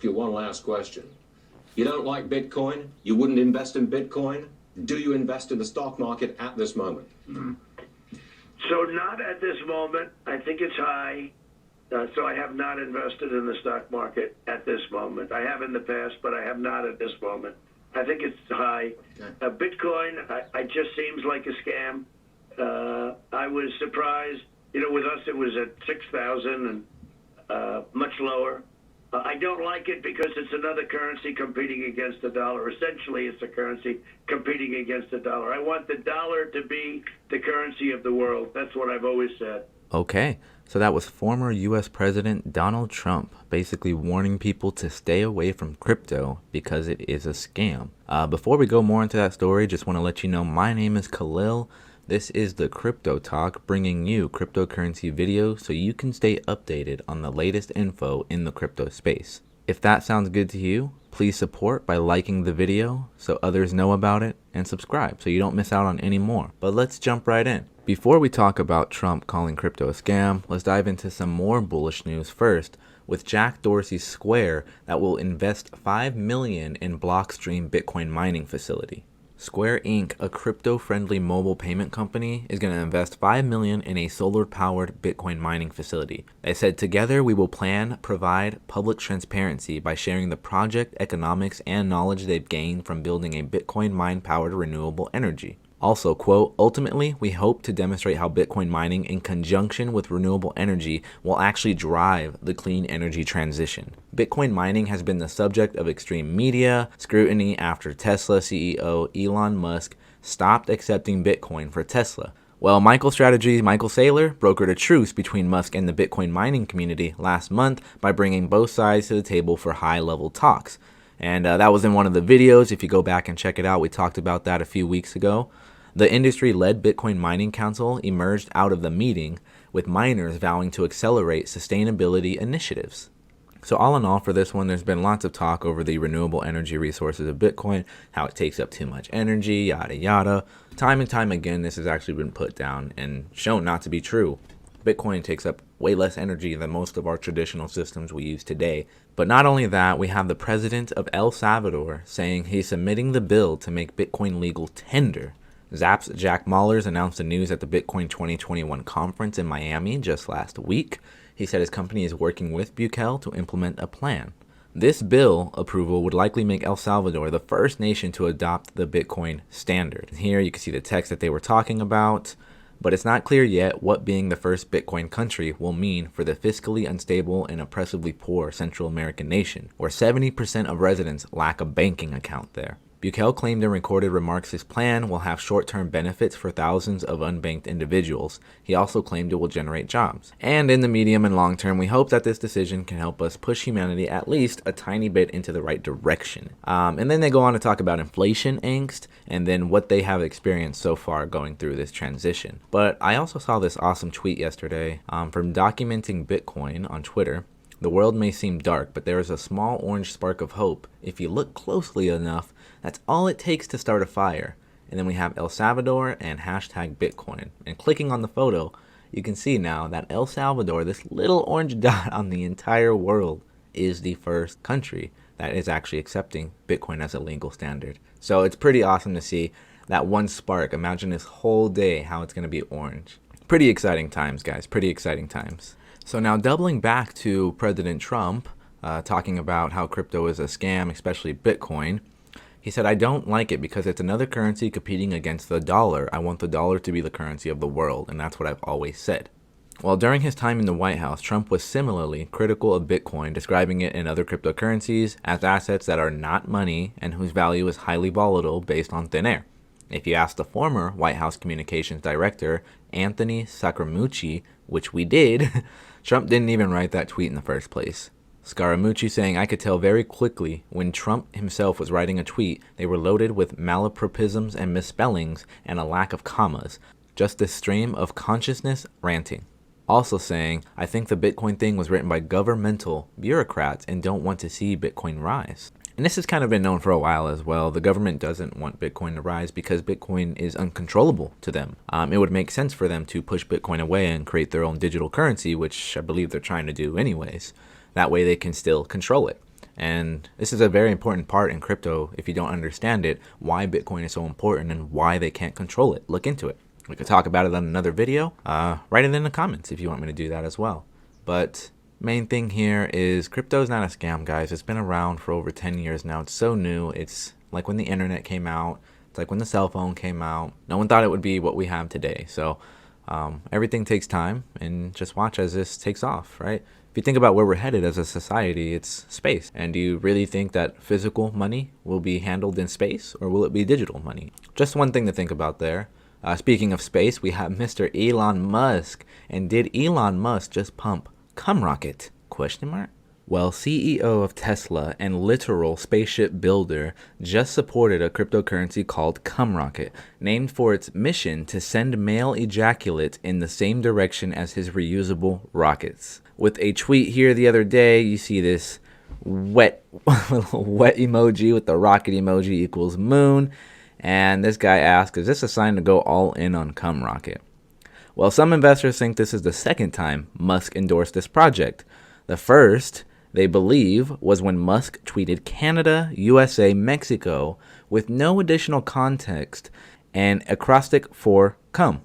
you one last question. You don't like Bitcoin? You wouldn't invest in Bitcoin? Do you invest in the stock market at this moment? So not at this moment. I think it's high. So I have not invested in the stock market at this moment. I have in the past, but I have not at this moment. I think it's high. Okay. Bitcoin, I just seems like a scam. I was surprised. You know, with us, it was at 6,000 and much lower. I don't like it because it's another currency competing against the dollar. Essentially, it's a currency competing against the dollar. I want the dollar to be the currency of the world. That's what I've always said. Okay, so that was former U.S. President Donald Trump basically warning people to stay away from crypto because it is a scam. Before we go more into that story, just want to let you know my name is Khalil. This is the Crypto Talk, bringing you cryptocurrency videos so you can stay updated on the latest info in the crypto space. If that sounds good to you, please support by liking the video so others know about it, and subscribe so you don't miss out on any more. But let's jump right in. Before we talk about Trump calling crypto a scam, let's dive into some more bullish news first, with Jack Dorsey's Square that will invest $5 million in Blockstream Bitcoin mining facility. Square Inc., a crypto-friendly mobile payment company, is going to invest $5 million in a solar-powered Bitcoin mining facility. They said, together we will provide public transparency by sharing the project economics and knowledge they've gained from building a Bitcoin mine-powered renewable energy. Also, quote, ultimately, we hope to demonstrate how Bitcoin mining in conjunction with renewable energy will actually drive the clean energy transition. Bitcoin mining has been the subject of extreme media scrutiny after Tesla CEO Elon Musk stopped accepting Bitcoin for Tesla. Well, MicroStrategy's Michael Saylor brokered a truce between Musk and the Bitcoin mining community last month by bringing both sides to the table for high-level talks. And that was in one of the videos. If you go back and check it out, we talked about that a few weeks ago. The industry-led Bitcoin Mining Council emerged out of the meeting, with miners vowing to accelerate sustainability initiatives. So all in all, for this one, there's been lots of talk over the renewable energy resources of Bitcoin, how it takes up too much energy, yada yada. Time and time again, this has actually been put down and shown not to be true. Bitcoin takes up way less energy than most of our traditional systems we use today. But not only that, we have the president of El Salvador saying he's submitting the bill to make Bitcoin legal tender. Zap's Jack Mallers announced the news at the Bitcoin 2021 conference in Miami just last week. He said his company is working with Bukele to implement a plan. This bill approval would likely make El Salvador the first nation to adopt the Bitcoin standard. Here you can see the text that they were talking about, but it's not clear yet what being the first Bitcoin country will mean for the fiscally unstable and oppressively poor Central American nation, where 70% of residents lack a banking account there. Bukele claimed in recorded remarks his plan will have short-term benefits for thousands of unbanked individuals. He also claimed it will generate jobs. And in the medium and long term, we hope that this decision can help us push humanity at least a tiny bit into the right direction. And then they go on to talk about inflation angst and then what they have experienced so far going through this transition. But I also saw this awesome tweet yesterday from Documenting Bitcoin on Twitter. The world may seem dark, but there is a small orange spark of hope. If you look closely enough, that's all it takes to start a fire. And then we have El Salvador and hashtag Bitcoin. And clicking on the photo, you can see now that El Salvador, this little orange dot on the entire world, is the first country that is actually accepting Bitcoin as a legal standard. So it's pretty awesome to see that one spark. Imagine this whole day how it's going to be orange. Pretty exciting times, guys. Pretty exciting times. So now doubling back to President Trump, talking about how crypto is a scam, especially Bitcoin. He said, I don't like it because it's another currency competing against the dollar. I want the dollar to be the currency of the world, and that's what I've always said. Well, during his time in the White House, Trump was similarly critical of Bitcoin, describing it and other cryptocurrencies as assets that are not money and whose value is highly volatile based on thin air. If you ask the former White House Communications Director, Anthony Scaramucci, which we did, Trump didn't even write that tweet in the first place. Scaramucci saying, I could tell very quickly when Trump himself was writing a tweet, they were loaded with malapropisms and misspellings and a lack of commas. Just this stream of consciousness ranting. Also saying, I think the Bitcoin thing was written by governmental bureaucrats and don't want to see Bitcoin rise. And this has kind of been known for a while as well. The government doesn't want Bitcoin to rise because Bitcoin is uncontrollable to them. It would make sense for them to push Bitcoin away and create their own digital currency, which I believe they're trying to do anyways. That way they can still control it. And this is a very important part in crypto. If you don't understand it, why Bitcoin is so important and why they can't control it. Look into it. We could talk about it on another video. Write it in the comments if you want me to do that as well. But main thing here is crypto is not a scam, guys. It's been around for over 10 years now. It's so new. It's like when the internet came out. It's like when the cell phone came out. No one thought it would be what we have today. So everything takes time, and just watch as this takes off, right? If you think about where we're headed as a society, it's space. And do you really think that physical money will be handled in space, or will it be digital money? Just one thing to think about there. Speaking of space, we have Mr. Elon Musk. And did Elon Musk just pump cum rocket? Question mark? Well, CEO of Tesla and literal spaceship builder just supported a cryptocurrency called cum rocket, named for its mission to send male ejaculate in the same direction as his reusable rockets. With a tweet here the other day, you see this wet emoji with the rocket emoji equals moon. And this guy asked, is this a sign to go all in on cum rocket? Well, some investors think this is the second time Musk endorsed this project. The first, they believe, was when Musk tweeted Canada, USA, Mexico with no additional context and acrostic for cum.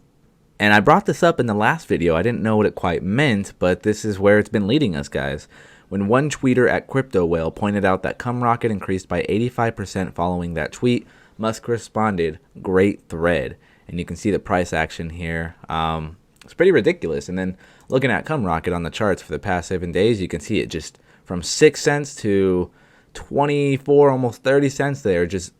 And I brought this up in the last video. I didn't know what it quite meant, but this is where it's been leading us, guys. When one tweeter at Crypto Whale pointed out that cum rocket increased by 85% following that tweet, Musk responded, "Great thread." And you can see the price action here. It's pretty ridiculous. And then looking at cum rocket on the charts for the past 7 days, you can see it just from 6 cents to 24, almost 30 cents there, just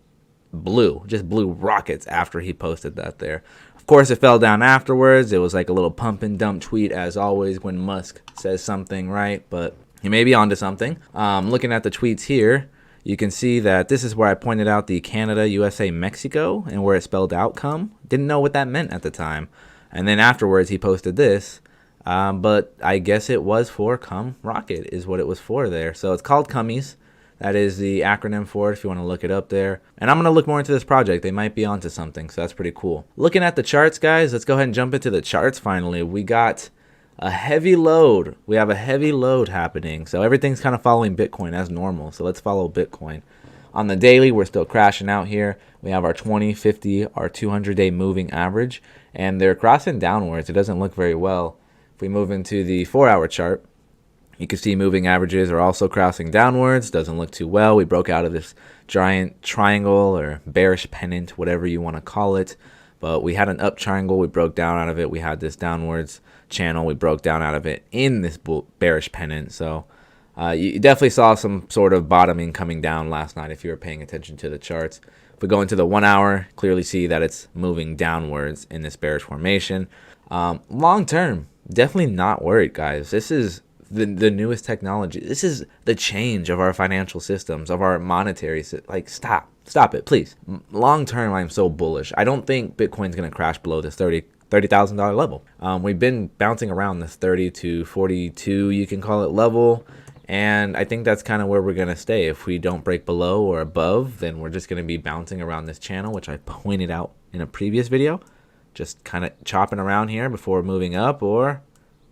blew rockets after he posted that there. Of course, it fell down afterwards. It was like a little pump and dump tweet, as always, when Musk says something, right? But he may be onto something. Looking at the tweets here, you can see that this is where I pointed out the Canada, USA, Mexico, and where it spelled out cum. Didn't know what that meant at the time. And then afterwards, he posted this. But I guess it was for cum rocket is what it was for there. So it's called Cummies. That is the acronym for it if you want to look it up there. And I'm going to look more into this project. They might be onto something, so that's pretty cool. Looking at the charts, guys, let's go ahead and jump into the charts finally. We got a heavy load. We have a heavy load happening. So everything's kind of following Bitcoin as normal. So let's follow Bitcoin. On the daily, we're still crashing out here. We have our 20, 50, our 200-day moving average, and they're crossing downwards. It doesn't look very well. If we move into the 4-hour chart, you can see moving averages are also crossing downwards. Doesn't look too well. We broke out of this giant triangle or bearish pennant, whatever you want to call it. But we had an up triangle. We broke down out of it. We had this downwards channel. We broke down out of it in this bearish pennant. So you definitely saw some sort of bottoming coming down last night if you were paying attention to the charts. If we go into the 1 hour, clearly see that it's moving downwards in this bearish formation. Long term, definitely not worried, guys. This is the newest technology. This is the change of our financial systems, of our monetary like stop it, please. Long term, I'm so bullish. I don't think Bitcoin's going to crash below this $30,000 level. We've been bouncing around this 30 to 42, you can call it, level. And I think that's kind of where we're going to stay. If we don't break below or above, then we're just going to be bouncing around this channel, which I pointed out in a previous video. Just kind of chopping around here before moving up or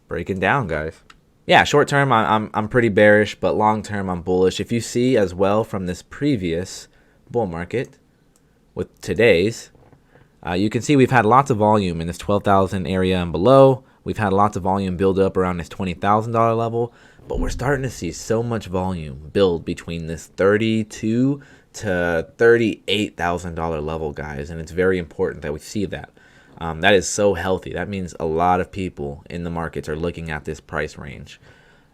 breaking down, guys. Yeah, short term, I'm pretty bearish, but long term, I'm bullish. If you see as well from this previous bull market with today's, you can see we've had lots of volume in this 12,000 area and below. We've had lots of volume build up around this $20,000 level, but we're starting to see so much volume build between this $32,000 to $38,000 level, guys, and it's very important that we see that. That is so healthy. That means a lot of people in the markets are looking at this price range.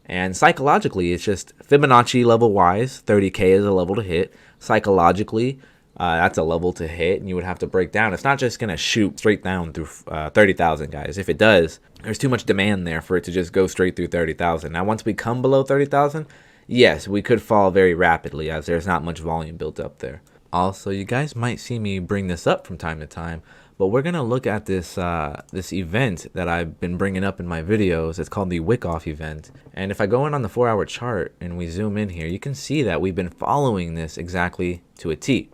And psychologically, it's just Fibonacci level wise, 30K is a level to hit. Psychologically, that's a level to hit, and you would have to break down. It's not just going to shoot straight down through 30,000, guys. If it does, there's too much demand there for it to just go straight through 30,000. Now, once we come below 30,000, yes, we could fall very rapidly as there's not much volume built up there. Also, you guys might see me bring this up from time to time, but we're going to look at this this event that I've been bringing up in my videos. It's called the Wickoff event. And if I go in on the 4-hour chart and we zoom in here, you can see that we've been following this exactly to a T.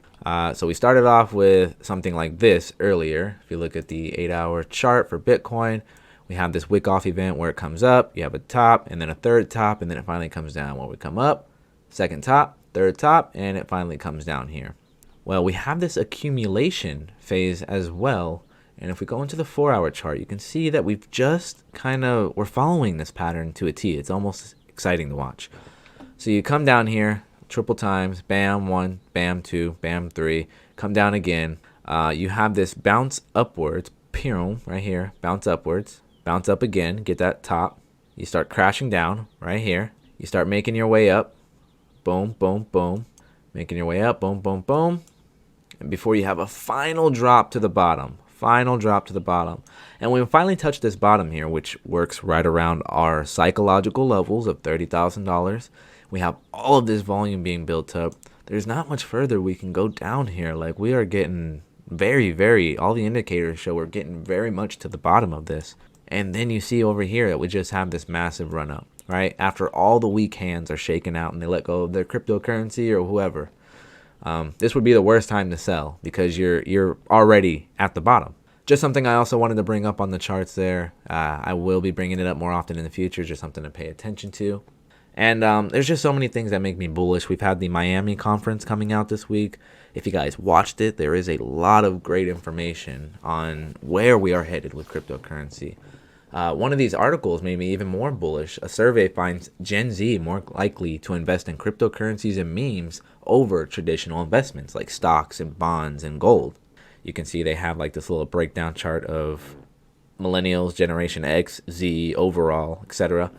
So we started off with something like this earlier. If you look at the 8-hour chart for Bitcoin, we have this Wickoff event where it comes up. You have a top and then a third top, and then it finally comes down where we come up, second top, third top, and it finally comes down here. Well, we have this accumulation phase as well. And if we go into the 4-hour chart, you can see that we've just we're following this pattern to a T. It's almost exciting to watch. So you come down here, triple times, bam, 1, bam, 2, bam, 3, come down again. You have this bounce upwards, pyramid right here, bounce upwards, bounce up again, get that top. You start crashing down right here. You start making your way up, boom, boom, boom, making your way up, boom, boom, boom. And before you have a final drop to the bottom, And when we finally touch this bottom here, which works right around our psychological levels of $30,000, we have all of this volume being built up. There's not much further we can go down here. Like, we are getting all the indicators show we're getting very much to the bottom of this. And then you see over here that we just have this massive run up, right? After all the weak hands are shaken out and they let go of their cryptocurrency or whoever. This would be the worst time to sell because you're already at the bottom. Just something I also wanted to bring up on the charts there. I will be bringing it up more often in the future, just something to pay attention to. And there's just so many things that make me bullish. We've had the Miami conference coming out this week. If you guys watched it, there is a lot of great information on where we are headed with cryptocurrency. One of these articles made me even more bullish. A survey finds Gen Z more likely to invest in cryptocurrencies and memes over traditional investments like stocks and bonds and gold. You can see they have like this little breakdown chart of millennials, Generation X, Z, overall, etc.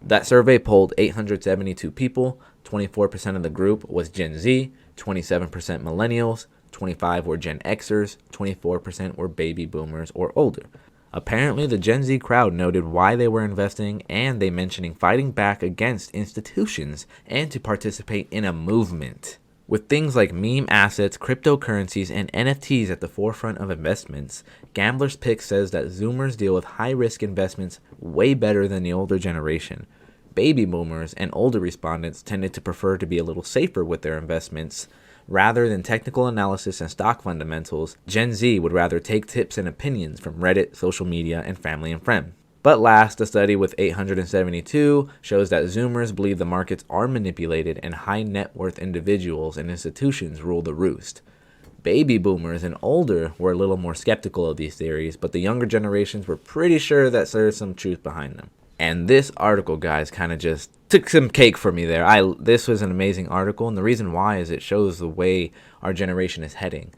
That survey polled 872 people. 24% of the group was Gen Z, 27% millennials, 25% were Gen Xers, 24% were baby boomers or older. Apparently, the Gen Z crowd noted why they were investing, and they mentioning fighting back against institutions and to participate in a movement. With things like meme assets, cryptocurrencies, and NFTs at the forefront of investments, Gambler's Pick says that Zoomers deal with high-risk investments way better than the older generation. Baby boomers and older respondents tended to prefer to be a little safer with their investments. Rather than technical analysis and stock fundamentals, Gen Z would rather take tips and opinions from Reddit, social media, and family and friends. But last, a study with 872 shows that Zoomers believe the markets are manipulated and high net worth individuals and institutions rule the roost. Baby boomers and older were a little more skeptical of these theories, but the younger generations were pretty sure that there's some truth behind them. And this article, guys, kind of just took some cake for me there. This was an amazing article, and the reason why is it shows the way our generation is heading.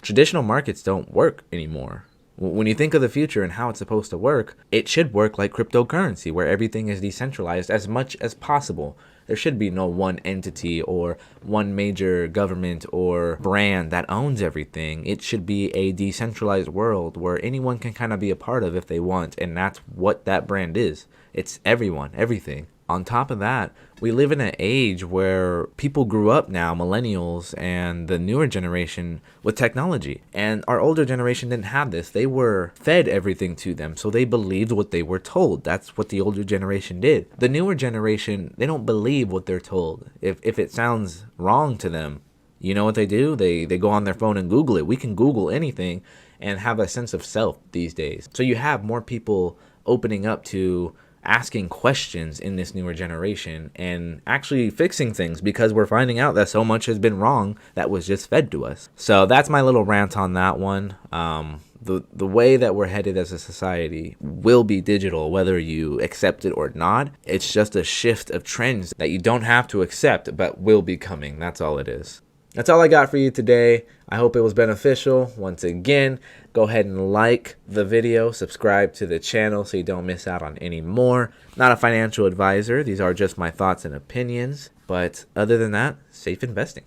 Traditional markets don't work anymore. When you think of the future and how it's supposed to work, it should work like cryptocurrency, where everything is decentralized as much as possible. There should be no one entity or one major government or brand that owns everything. It should be a decentralized world where anyone can kind of be a part of if they want, and that's what that brand is. It's everyone, everything. On top of that, we live in an age where people grew up now, millennials and the newer generation, with technology. And our older generation didn't have this. They were fed everything to them, so they believed what they were told. That's what the older generation did. The newer generation, they don't believe what they're told. If it sounds wrong to them, you know what they do? They go on their phone and Google it. We can Google anything and have a sense of self these days. So you have more people opening up to asking questions in this newer generation and actually fixing things, because we're finding out that so much has been wrong that was just fed to us. So that's my little rant on that one. The way that we're headed as a society will be digital, whether you accept it or not. It's just a shift of trends that you don't have to accept, but will be coming. That's all it is. That's all I got for you today. I hope it was beneficial. Once again, go ahead and like the video, subscribe to the channel so you don't miss out on any more. Not a financial advisor. These are just my thoughts and opinions. But other than that, safe investing.